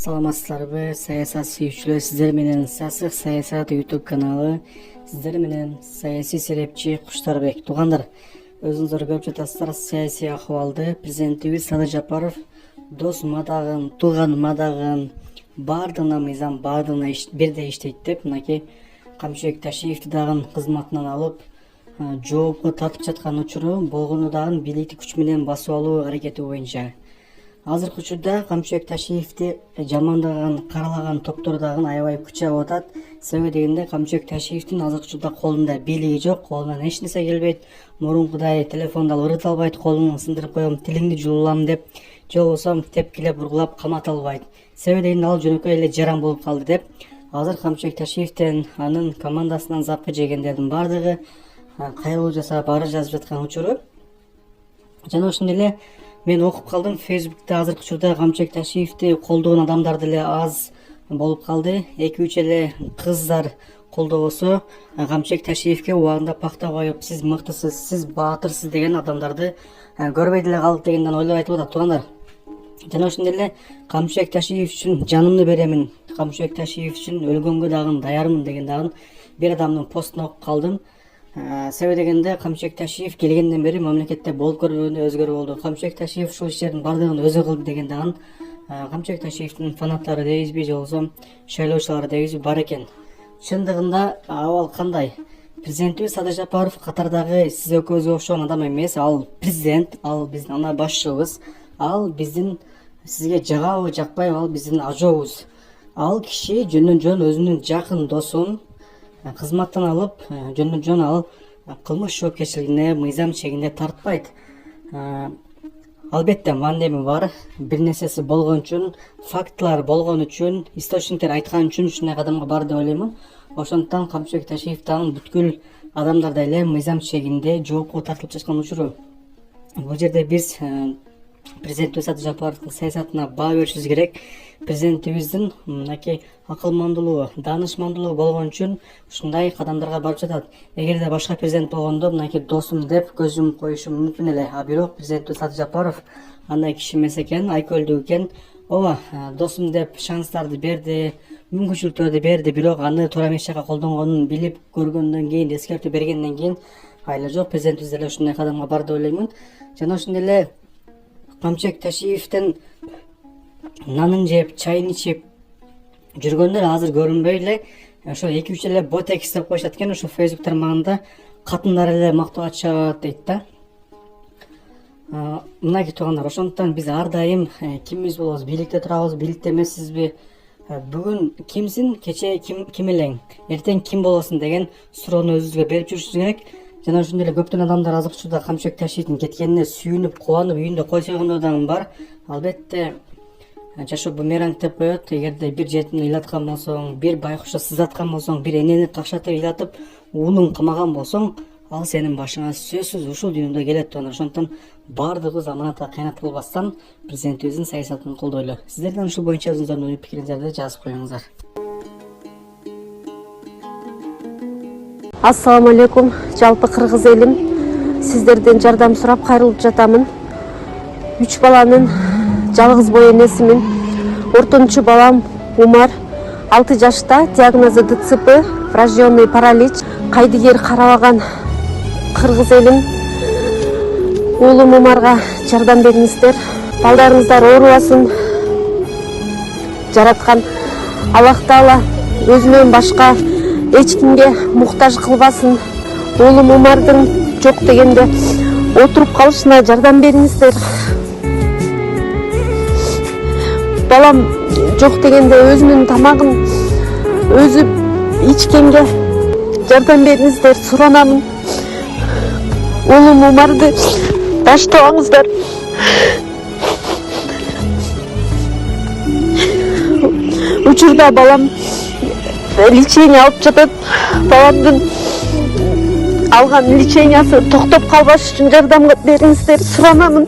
Саламатсыздарбы, саясат сүйүүчүлөр, сиздер менен Сасык саясат YouTube каналы, сиздер менен саясий серепчи Куштарбек. Туугандар, өзүңүздөр көрүп жатасыздар саясий акыбалды. Президентибиз Садыр Жапаров дос мадагын, тууган мадагын баардыгына мыйзам, баардыгына бирдей иштейт деп, мынакей Камчыбек Ташиевди дагы кызматынан алып, жоопко тартып жаткан учуру болгону дагы бийликти күч менен басып алуу аракети боюнча. Азыркы учурда Камчыбек Ташиевди жамандаган, каралаган топтор дагы аябай күч алып атат. Себеби дегенде Камчыбек Ташиевдин азыркы учурда колунда бийлиги жок, колунан эч нерсе келбейт. Мурункудай телефонду алып ырыта албайт, колуңду сындырып коем, тилиңди жулулам деп, же болбосо тепкилеп ургулап камата албайт. Себеби дегенде ал жөнөкөй эле жаран болуп калды деп. Азыр Камчыбек Ташиевден анын командасынан запка жегендердин баардыгы кайрылуу жасап, арыз жазып жаткан учуру. Жана ошондой эле мен окуп калдым, Facebook'та азыркы учурда Камчыбек Ташиевди колдогон адамдар деле аз болуп калды. 2-3 эле кыздар колдобосо, Камчыбек Ташиевге убагында пакта коюп, сиз мыктысыз, сиз баатырсыз деген адамдарды көрбөй деле калдык дегенден ойлоп айтып атат туугандар. Жана ошондой эле Камчыбек Ташиев үчүн жанымды беремин, Камчыбек Ташиев үчүн өлгөнгө дагы даярмын деген дагы бир адамдын постун окуп калдым. Себеби дегенде Камчыбек Ташиев келгенден бери мамлекетте болуп көрбөгөндөй өзгөрүү болду. Камчыбек Ташиев ушул иштердин баардыгын өзү кылды деген дагы Камчыбек Ташиевдин фанаттары дейбизби, же болбосо шайлоочулары дейбизби бар экен. Чындыгында абал кандай? Президентибиз Садыр Жапаров катардагы сиз экөөбүзгө окшогон адам эмес. Ал президент, ал биздин ана башчыбыз, ал биздин сизге жагабы, жакпайбы, ал биздин ажообуз. Ал киши жөндөн жөн өзүнүн жакын досун кызматтан алып, жөндөн жөн ал кылмыш жоопкерчилигине мыйзам чегинде тартпайт. Албетте мандеми бар, бир нерсеси болгон үчүн, фактылар болгон үчүн, источниктер айткан үчүн ушундай кадамга бар деп ойлоймун. Ошондуктан Камчыбек Ташиев дагы бүткүл адамдар деле мыйзам чегинде жоопко тартылып жаткан учуру. Бул жерде биз президентибиз Садыр Жапаровдун саясатына баа беришибиз керек. Президентибиздин мынакей акылмандуулугу, даанышмандуулугу болгон үчүн ушундай кадамдарга барып жатат. Эгерде башка президент болгондо мынакей досум деп көз жумуп коюшу мүмкүн эле. А бирок президентибиз Садыр Жапаров андай киши эмес экен, айкөлдүү экен. Ооба, досум деп шанстарды берди, мүмкүнчүлүктөрдү берди, бирок аны туура эмес жакка колдонгонун билип көргөндөн кийин, эскертүү бергенден кийин айла жок, президентибиз деле ушундай кадамга барды деп ойлоймун. Жана ошондой эле Камчыбек Ташиевдин нанын жеп, чайын ичип жүргөндөр азыр көрүнбөй эле, ошо 2-3 эле ботекс деп коюшат экен, ошо Facebook тармагында катындар эле мактап атышат дейт да. Мынакей туугандар, ошондуктан биз ар дайым кимибиз болобуз, бийликте турабыз, бийликте эмессизби, бүгүн кимсиң, кечээ ким элең, эртең ким болосуң деген суроону өзүбүзгө берип жүрүшүбүз керек. Жана ошондой эле көптөн адамдар азыркы учурда Камчыбек Ташиевдин кеткенине сүйүнүп, кубанып, үйүндө кой сойгондор дагы бар. Албетте жашоо бумеранг деп коет. Эгерде бир жетимди ыйлаткан болсоң, бир байкушта сызаткан болсоң, бир энени какшатып ыйлатып, уулуң камаган болсоң, ал сенин башыңа сөзсүз ушул дүйнөдө келет. Ошондуктан баардыгыбыз аманатка кыянат кылбастан президентибиздин саясатын колдойлу. Сиздерден ушул боюнча өзүңүздөрдүн ой пикириңиздерди жазып коюңуздар. Ассаламу алейкум, жалпы кыргыз элим. Сиздерден жардам сурап кайрылып жатамын. 3 баланын жалгыз бой энесимин. Ортончу балам Умар 6 жашта, диагнозу ДЦП, врожденный паралич. Кайдыгер карабаган кыргыз элим. Уулум Умарга жардам бериңиздер. Балдарыңыздар оорубасын. Жараткан Аллах Таала өзүнөн башка эч кимге муктаж кылбасын. Уулум Умардын жок дегенде отуруп калышына жардам бериңиздер. Балам жок дегенде өзүнүн тамагын өзү ичкенге жардам бериңиздер, суранамын. Уулум Умарды таштабаңыздар. Учурда балам лечение алып жатат. Баламдын алган лечениясы токтоп калбаш үчүн жардам бериңиздер, суранамын.